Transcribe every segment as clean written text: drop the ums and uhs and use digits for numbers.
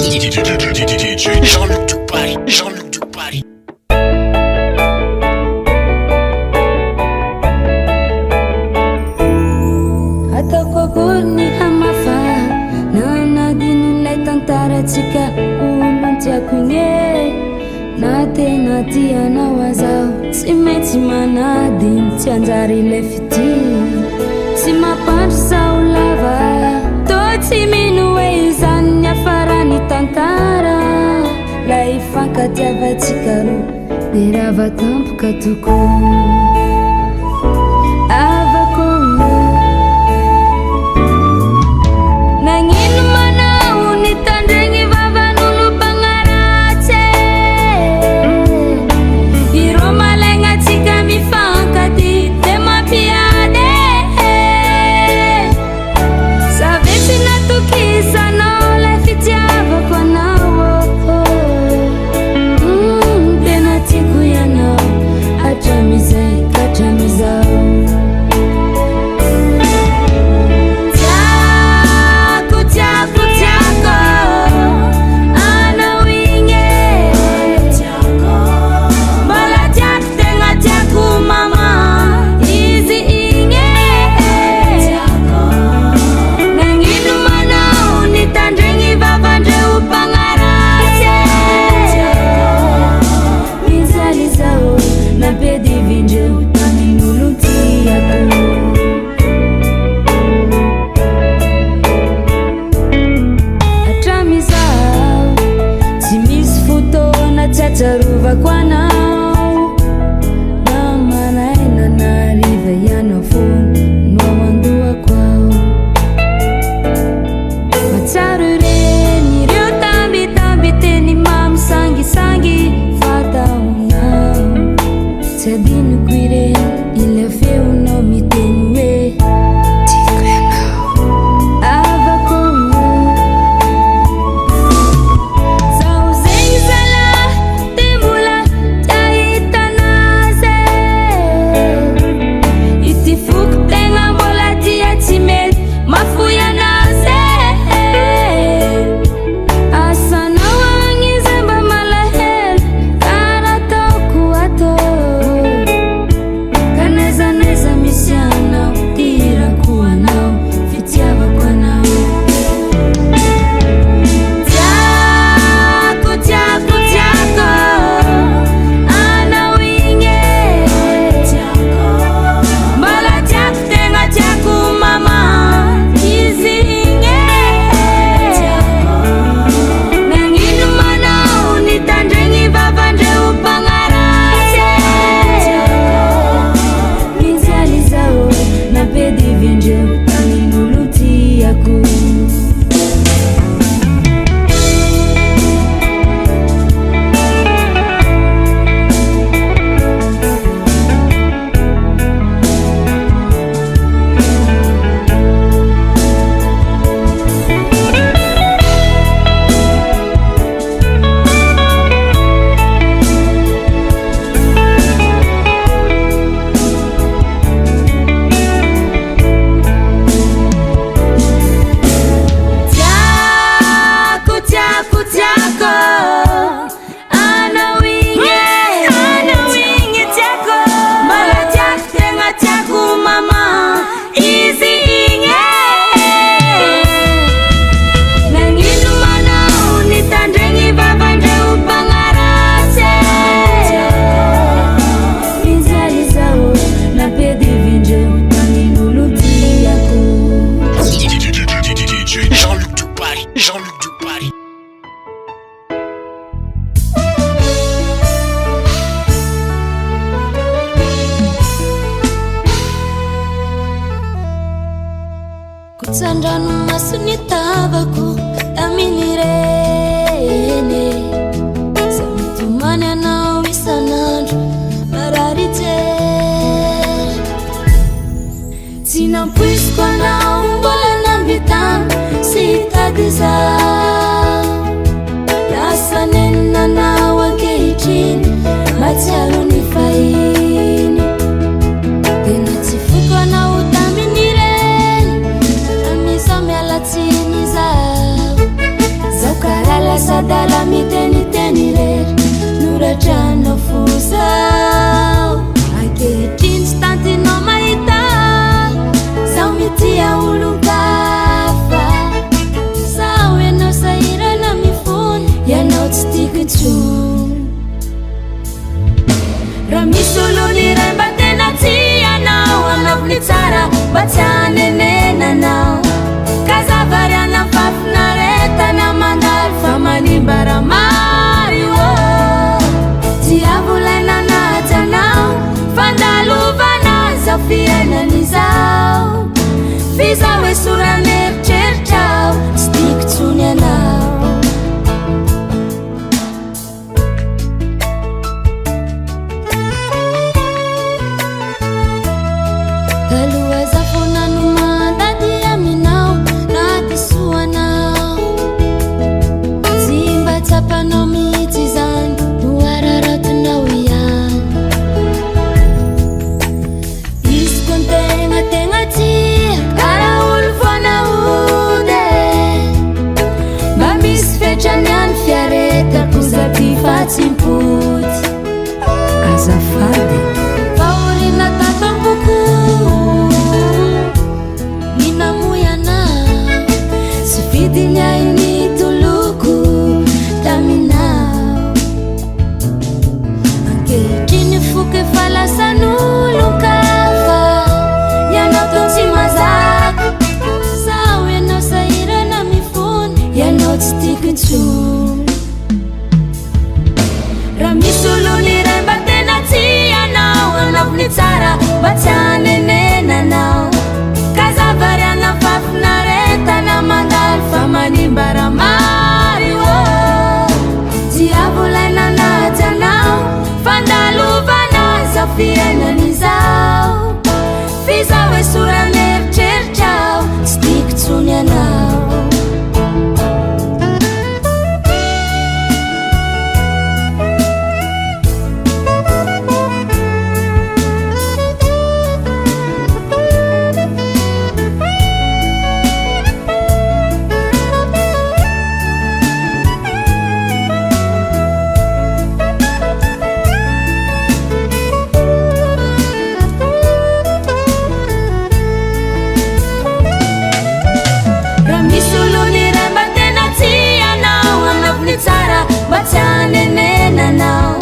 DJ Jean-Luc Dupari, Jean-Luc Dupari. Ataoko ny hamafa nanadin'ilay tantaratsika olo tiako igny na tena tianao azaho tsy maintsy manadiny tsy anjary ilay fitiny tsy mampandry sao lava tô tsy mino hoe izany ny afarany tantara la ifankatiavatsika roa dia rava tampoka tokoa Sandrano masony tabako amin'ireny samitomany anao isan'andro marary jery tsy nampoiziko anao mbola nambitana sy hitady zaho lasa nenanao ankehitriny matsiaro ny fahiny tena tsy foko anao tamin'ireny miala tsiny zaho karaha sadala miteniteny rery noratrano fozao ankehitriny tsy tantinao mahita zao mitia olon-kafa sao ianao sahirana mifony ianao tsy tiako intsony raha misy olony iray mba tena tianao anavony tsara mba tsy hanenenanao kazavariana fafinaretana mandalo fa manimba raha mario tiavolaina najanao fandalovana zao fiainan'izao fizao hoe soran'eritreritrao tsy tiako tsony anao taloha za fonano mandady aminao nadisoanao tsy mba tsapanao mihitsy zany no araratinao ihany izy ko ntegna tegna tia karaha olo voanaody mba misy fetrany any fiaretako za ty fa tsy mipody azafady fa olina tatamboko minamoyana tsy vidinyai ny toloko taminao ankehitriny foky efa lasan'olon-kafa ianao to tsy mazaka sao ianao sahirana mifony ianao tsy tiako intsony raha misy olony iray mba tena tianao anavony tsara mba tsy hanenenanao kazavariana fafinaretana mandalo fa manimba raha mario tiavolaina najanao fandalovana zao fiainan'izao fizao hoe soran'eritreritrao tsy tiako tsony anao mba tsy hanenenanao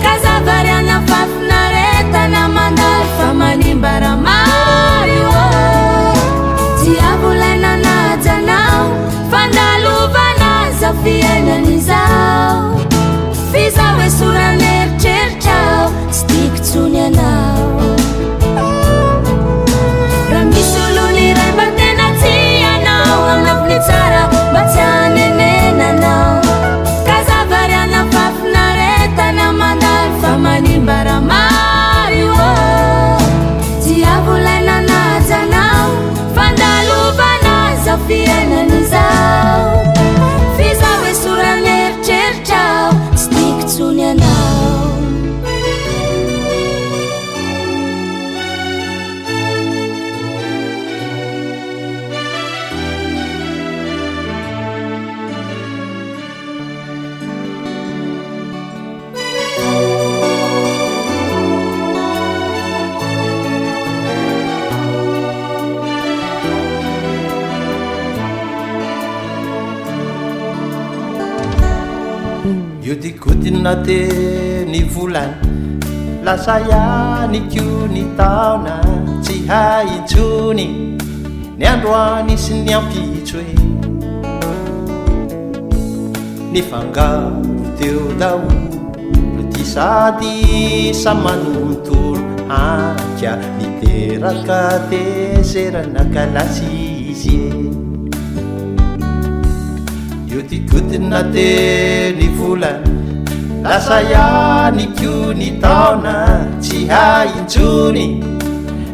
kazavariana fafinaretana mandalo fa manimba raha mario tiavolaina najanao fandalovana zao fiainan'izao fizao hoe soran'eritreritrao tsy tiako tsony anao raha misy olony iray mba tena tianao anavony tsara mba tsy hanenenanao manimba raha mario tiavolaina najanao fandalovana zao fiainan'izao fizao hoe soran'eritreritrao tsy tiako tsony anao io dikotina teny volana lasa ianiko ny taona tsy hay intsony ny androany sy ny ampitso e ny fangaro teo daolo ty sady samanontolo anka niteraka tezerana kalasy io tikotina teny volana lasa ianiko ny taona tsy hay intsony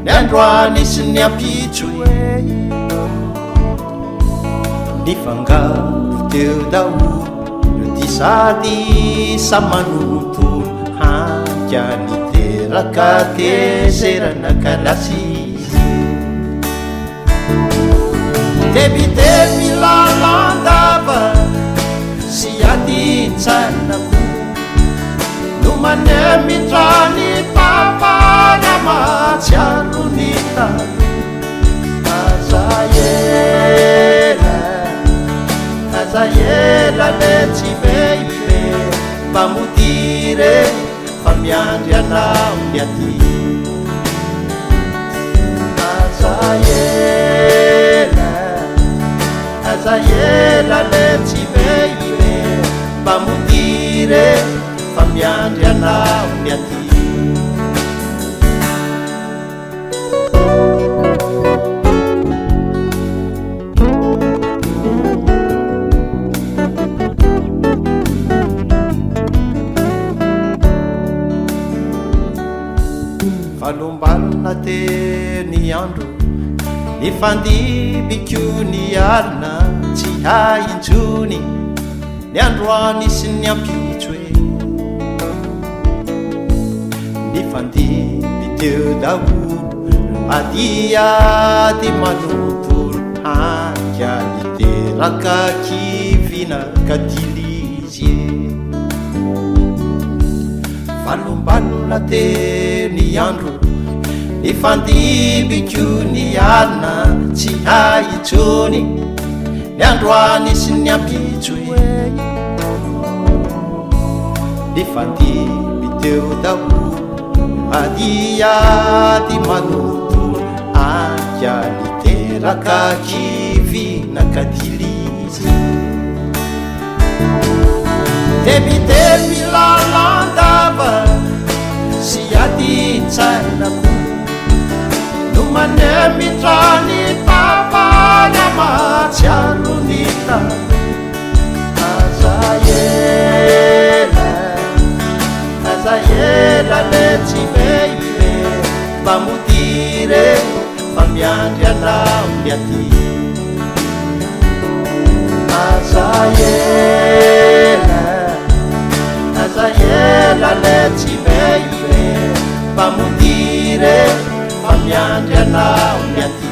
ny androany sy ny ampitso e ny fangaro teo daolo ty sady samanontolo anka niteraka tezerana kalasy debite milalanda mitrany papana matsialonita azaela le tsy veive mpamodire fa miandry anao ny aty azaela le tsy veive mpamodire fa miandry anao ny aty falombalona teny andro nifandibiko ny alina tsy hainjony ny androany sy ny ampitso e nifandiby teo daholo adiady manontolo anka niteraka kivina katilizy e falombalona teny andro nifandibiko ny alina tsy hainjony ny androany sy ny ampitso e nifandiby teo daholo adiady manontolo anka niteraka kivina katilizy debiteby lalandava sy adintsainako no mane mitrany papana matsialonita azaela le tsy veive mpamodire fa miandry anao ny aty azaela le tsy veive mpamodire fa miandry anao ny aty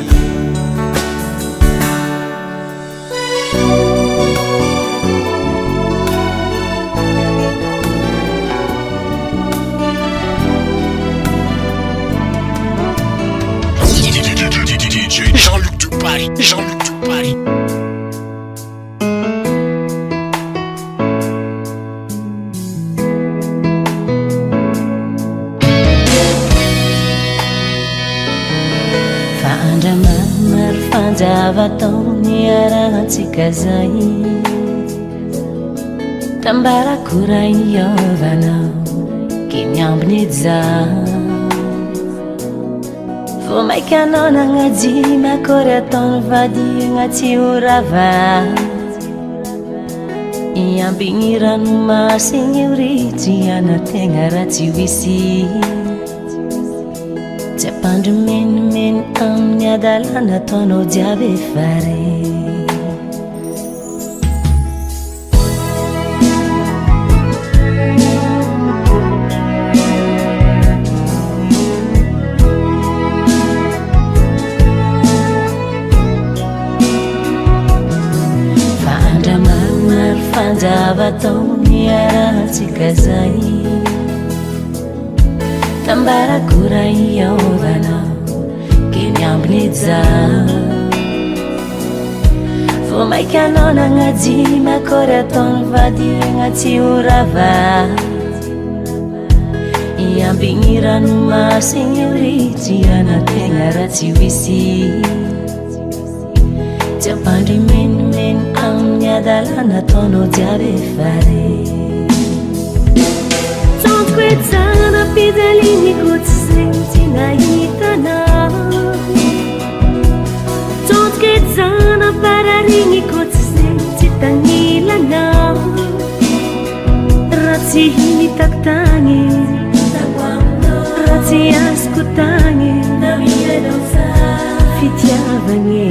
Jean-Luc Dupari, Jean-Luc Dupari. Faandramamary fanjavatao-ny arahantsika zay tambarakora iovanao ke miambiny ejao vo maiky anao nagnaji makory ataony vady agnaty orava iambigny ranomasiny ioritry anategna raha tsy hoisy tsy ampandry menimeny amin'ny adalana ataonao jiaby efare fanjavatao-ny arahantsika zay tambarakora iovanao ke miambiny ejao vo maiky anao nagnaji makory ataony vady agnaty orava iambigny ranomasiny ioritry anategna raha tsy hoisy tsy ampandry menimeny amin'ny adalana ataonao jiaby efare tontoko ejana mpidaliniko tsy zegny tsy nahitanao tontoko ejana pararigniko tsy zegny tsy tagnilanao raha tsy hitako tagny raha tsy azoko tagny fitiavagny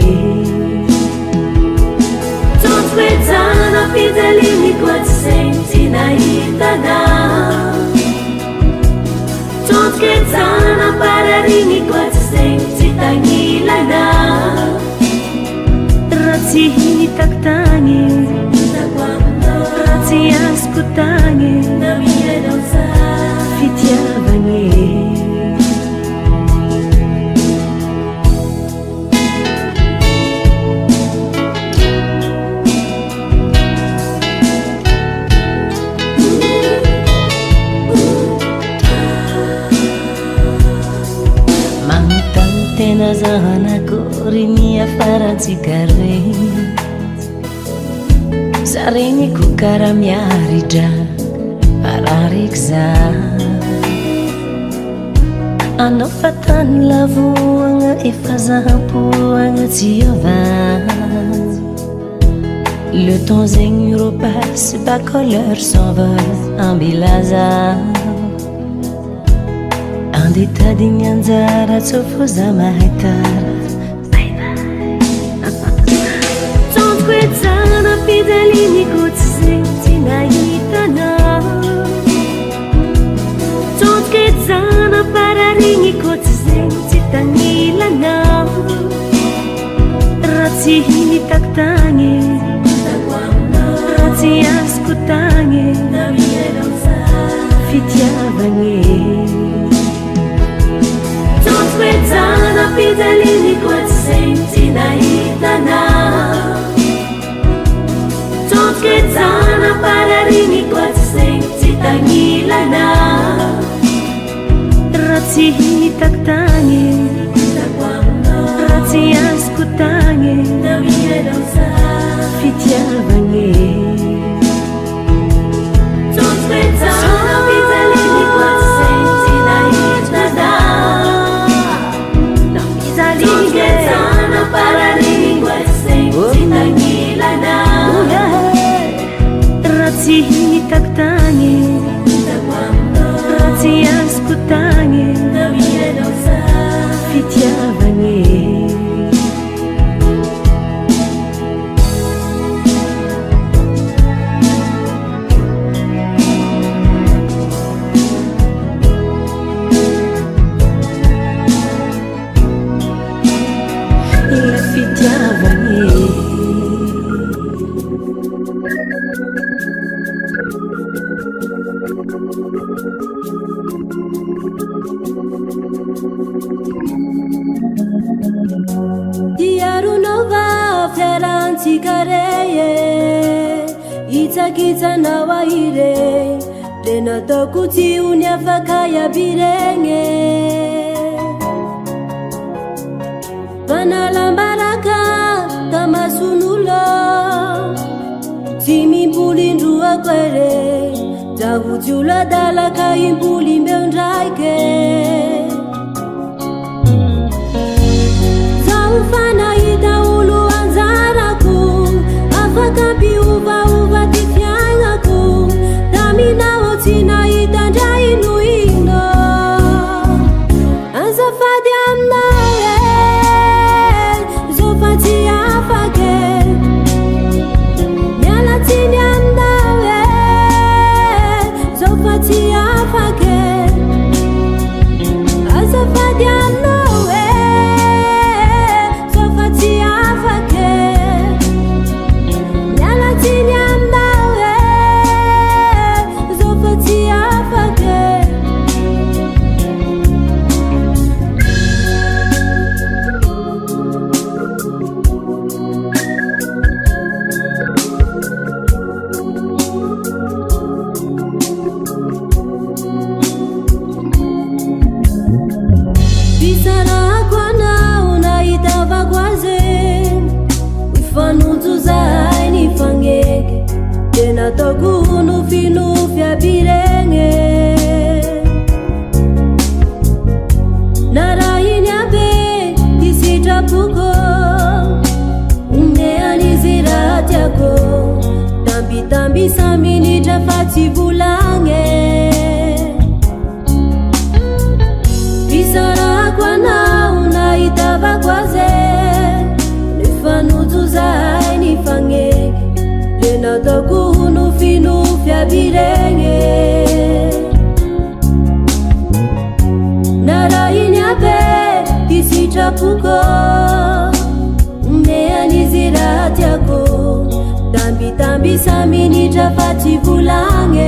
tontoko pidaliniko tsy zegny tsy nahitanao tontoko ejana pararigniko tsy zegny tsy tagnilanao raha tsy hitako tagny raha tsy azoko tagny fitiavagny fiainantsika regny za regny ko karaha miaridra arareky za anao fatany lavoagna efa zaham-poagna tsy ova le temps zegny repasse pas que l'heure s'envole ambilaza andetadiny anjara tsofo za mahitara tsondriko etsana pidaliniko tsy zegny tsy nahitanao tsondriko etsana pararigniko tsy zegny tsy tagnilanao raha tsy hitako tagny raha tsy azoko tagny fitiavagny tsondriko pidaliniko tsy zegny tsy nahitanao tsondriko etsana pararigniko tsy zegny tsy tagnilanao raha tsy hitako tagny raha tsy azoko tagny fitiavagny tsy hitako tagny raha tsy azoko tagny fitiavagny la fitiavagny Kareye itakitsanao ahire le nataoko tsy ony afaka iabiregny manalambaraka tamason'olo tsy mimpolindroako ere jahotsy olo adalaka impolimbeo ndraike zaho fanahita olo anjarako afaka mpiovava ty fiainako taminao tsy nahita ndray inoino azafady aminao zao fa tsy afake mialatsiny aminao zao fa tsy afake azafady aminao nataoko nofinofy abiregny narahiny abe ty sitrapoko omeanizy raha tiako tambitambisa minitra fa tsy volagny fisarako anao nahitavako aze nifanojo zahay nifagneky le nataoko nofinofy abiregny narahiny abe ty sitrapoko omeanizy raha tiako tambitambisa minitra fa tsy volagny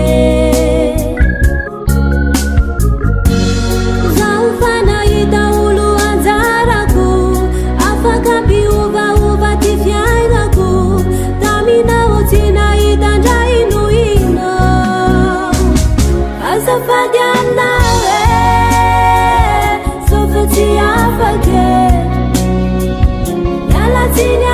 zaho fanahita olo anjarako afaka mpiovava ty fiainako taminao tsy nahita ndray inoino azafady aminao zao fa tsy afake mialatsiny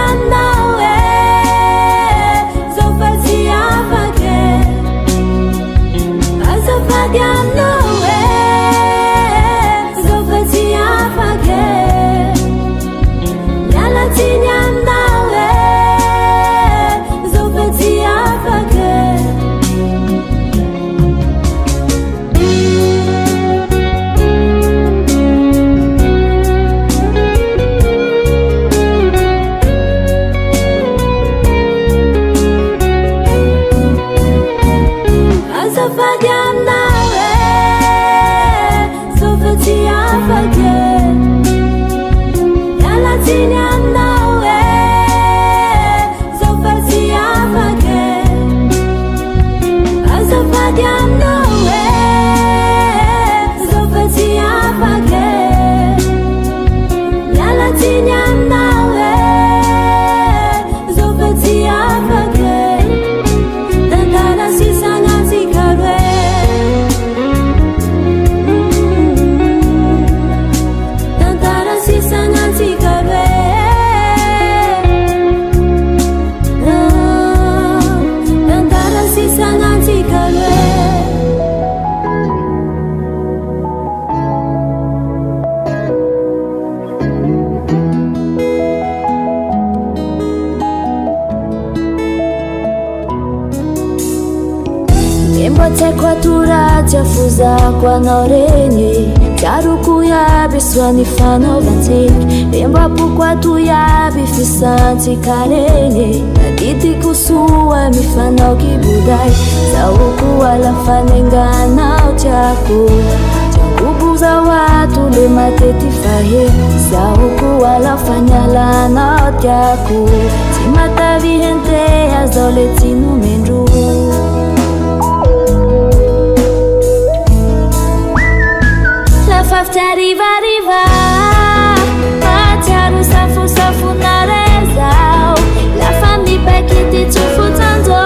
Tekwatura fuzako anao regny Tiaroko iaby soany fanaovantsika Lembapo kwato iaby fisantsika regny Nadidiko soa mifanao kiboday Zaoko alafanenganao tiako Tiako zao ato le matety fahe Zaoko alafanyalanao tiako Tsy matavy hentea zao le tsy nomendro Faftiariva riva Matiaru safu safu narezao La famille pakiti tufu tanzo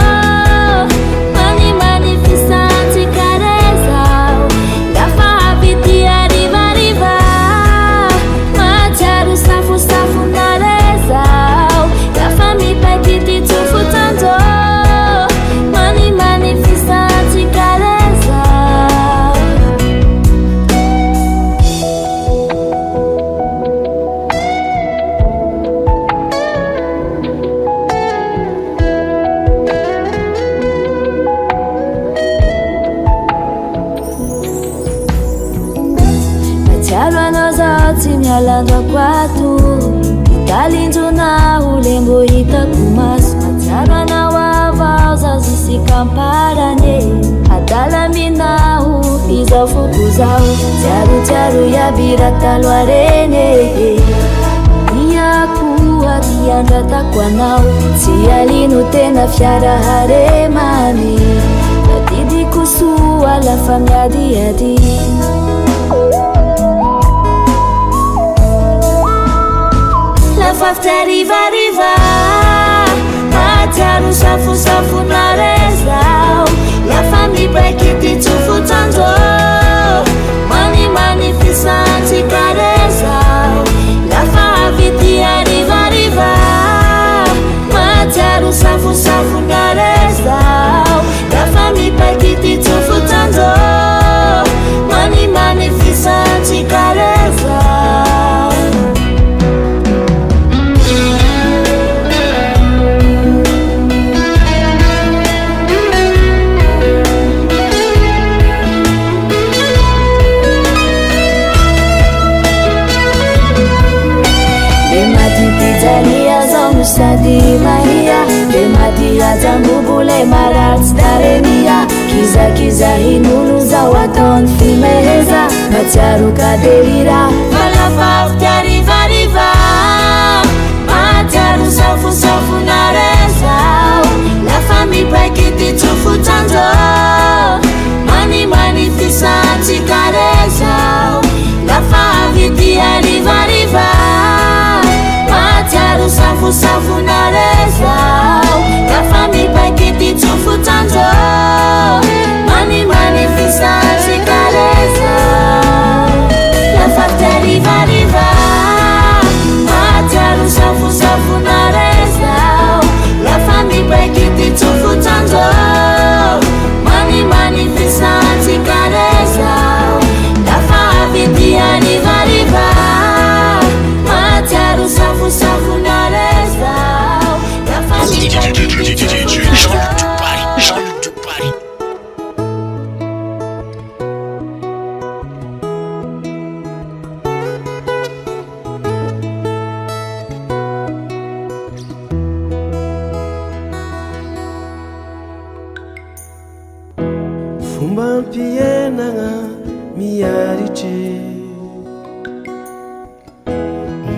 Mani magnifisanti carezao La faviti arriva riva Matiaru safu safu narezao La famille pakiti tufu tanzo Mani magnifisanti carezao Mialandwa kwatu Italinjo na ulembo itakumasu Matarwa na wavao zazizikamparane Adala minahu iza fuku zao Tiaru tiaru ya bira talwa rene Iyakuwa tiandata kwa nao Tialinu tena fiara haremani Yadidi kusuwa la famia diadi Faftiariva riva Matiaru safu safu narezao La famille pakiti tufu tanzo Mani magnifisanti carezao La faviti arriva riva Matiaru safu safu narezao La famille pakiti tufu tanzo Mani magnifisanti carezao Sadi Maria, le madia zambubule marats darenia Kiza kiza hinulu za waton fimeheza Matiaru kadelira Vala faftiariva riva Matiaru safu safu narezao La famille pakiti tufu tanzo Mani magnifisanti carezao La faviti arriva riva Matiaru safu safu narezao La famille pakiti tufu tanzo Mani magnifisanti carezao La faftiariva riva Matiaru safu safu narezao La famille pakiti tufu tanzo Mani magnifisanti carezao La faviti arriva riva Matiaru safu safu narezao La famille DJ Jean-Luc Duparis, Jean-Luc Duparis. Fomba ampienagna miaritry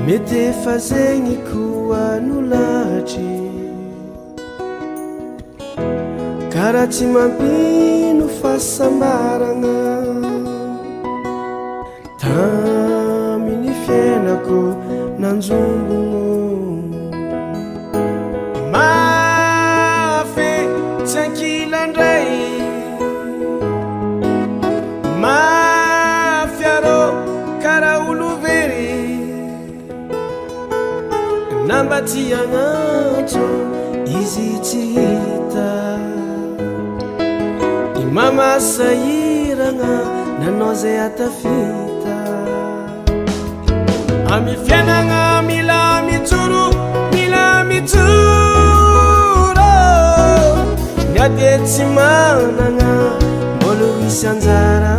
Mety efa zegny koa no lahatry Karaha tsy mampino fahasambaragna Tamin'ny fiainako nanjombogno Mafy tsy ankilandray Mafy arô karaha olo very Namba ty agnatso izy tsy hita I mama sahiragna nanao zay atafita Amy fiainagna mila mijoro Miady tsy managna isy anjara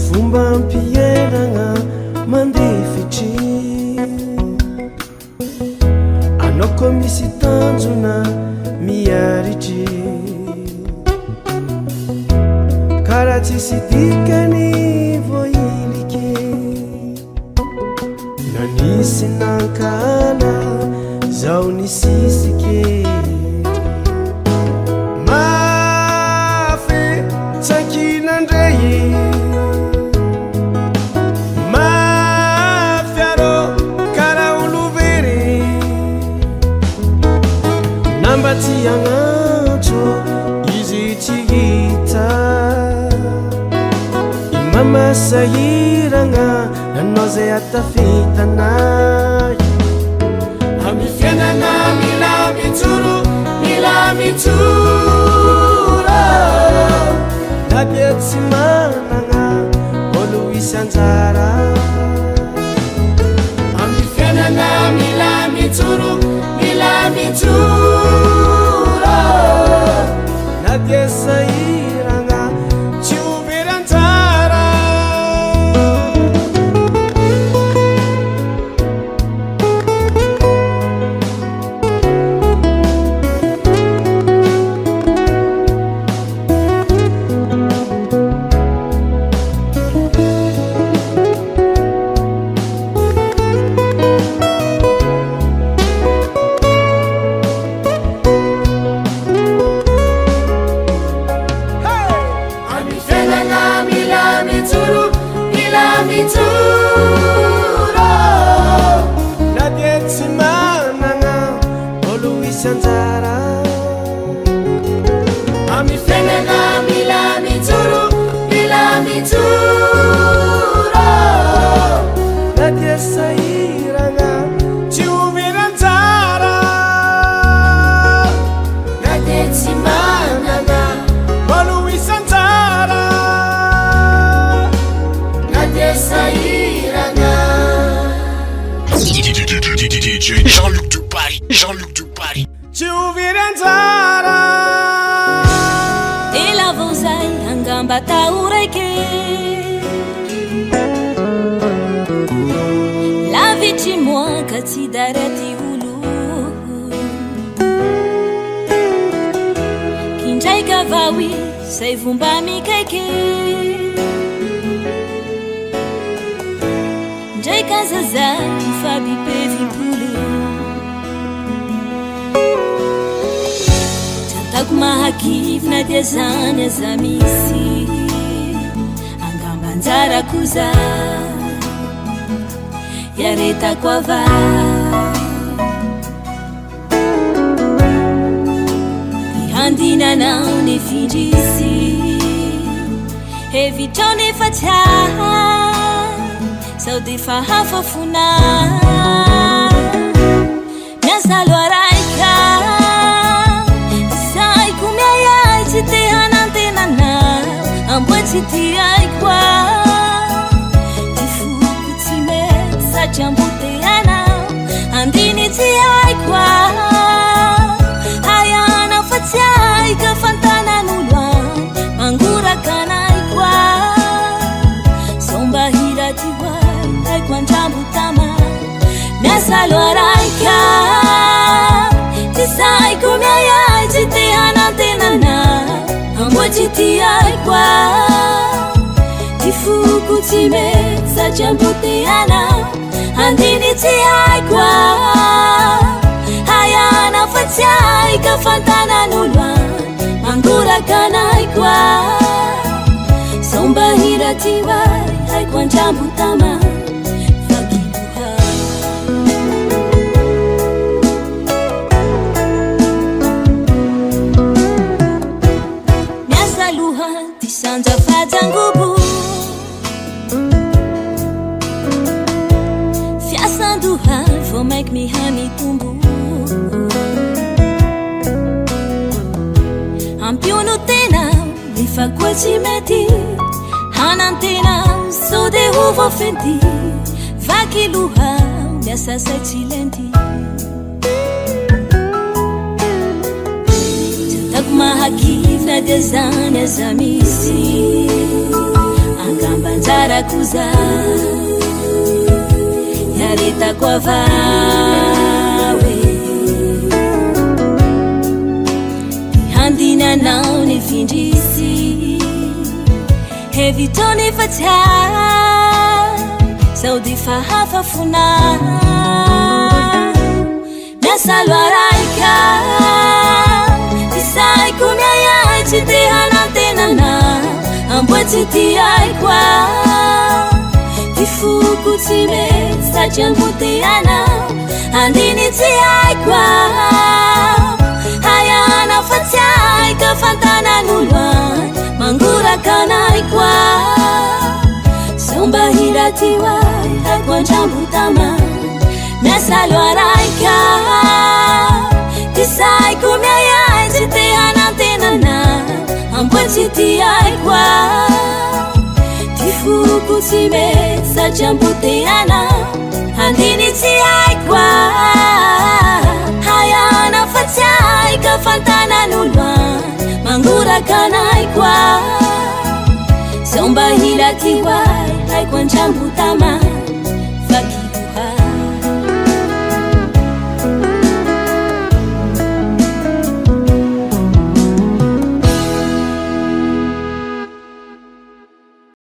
fomba ampienagna mandefitry anao koa misy tanjona miaritry karaha tsisy dikany voilike na nisy nankana zao nisisike mafy tsakinandray mafyarô karaha olovery namba tsy agnantso izy tsy hita imamasahiragna nanao zay atafitanay amy fiainana mila mitsoro na dia tsy managna olo isy anjara amy fiainana mila mitsoro na dia sahiragna tsy overy anjara na dia tsy managna olo isy anjara amy fiainana mila mitsoro na dia sahiragna tsy overy anjara na dia tsy managna olo isy anjara na dia sahiragna DJ Jean-Luc Duparis, Jean-Luc Duparis. tsy overy anjara elavao zay angamba tao raiky lavitry moaka tsy darety olo kindraika vaoy zay vomba mikaiky ndraika zazay ifabipevimpolo tantako mahakivina dia zany aza misy angamba anjara koza yaretako ava ihandinanao ny findrisy hevitrao nefa tsyaha sao defa hafafona miasalo araika saiko miayay tsy te hanantenanao amboa tsy tiaikoa ty foko tsy mety satria amboteanao andiny tsy aikoa hayanao fa tsy aika fantanan'olo any mangoraka anaikoa somba hiraty hoay aiko andrambotama miasalo araika tsy saiko miayay tsy te hanantenanao amboa tsy tiaikoa ty foko tsy mety satria amboteanao andiny tsy aikoa hayanao fa tsy aika fantanan'olo any mangoraka anaikoa somba hiraty hoay aiko andrambotama sanja fajangubu fiasanduhan vo make me hani tumbu ampiuno tena mifakoa tsy mety anantena so de ovo fenti vaky loha miasasa tsy lenti jatako mahakivina dia zany aza misy angambanjarako za yaretako avawe handinanao ny findrisy hevitony fatsa sao de fahafafona miasalo araika tisaiko miayay tsy te hanantenana amboatsy ty aikoa tifoko tsy mety satria amboteana andiny tsy aikoa hayana fa tsy aika fantanan'olo mangurakaanaikoa somba hiratiwai hakwajambutama miasalo araika tisaiko miayay tsy te hanantenana amboatsy ty aikoa tifoko tsy mety satria amboteana andiny tsy aikoa hayana fa tsy aika fantanan'olo mangurakanaikoa somba hiratiwai haiko anjambo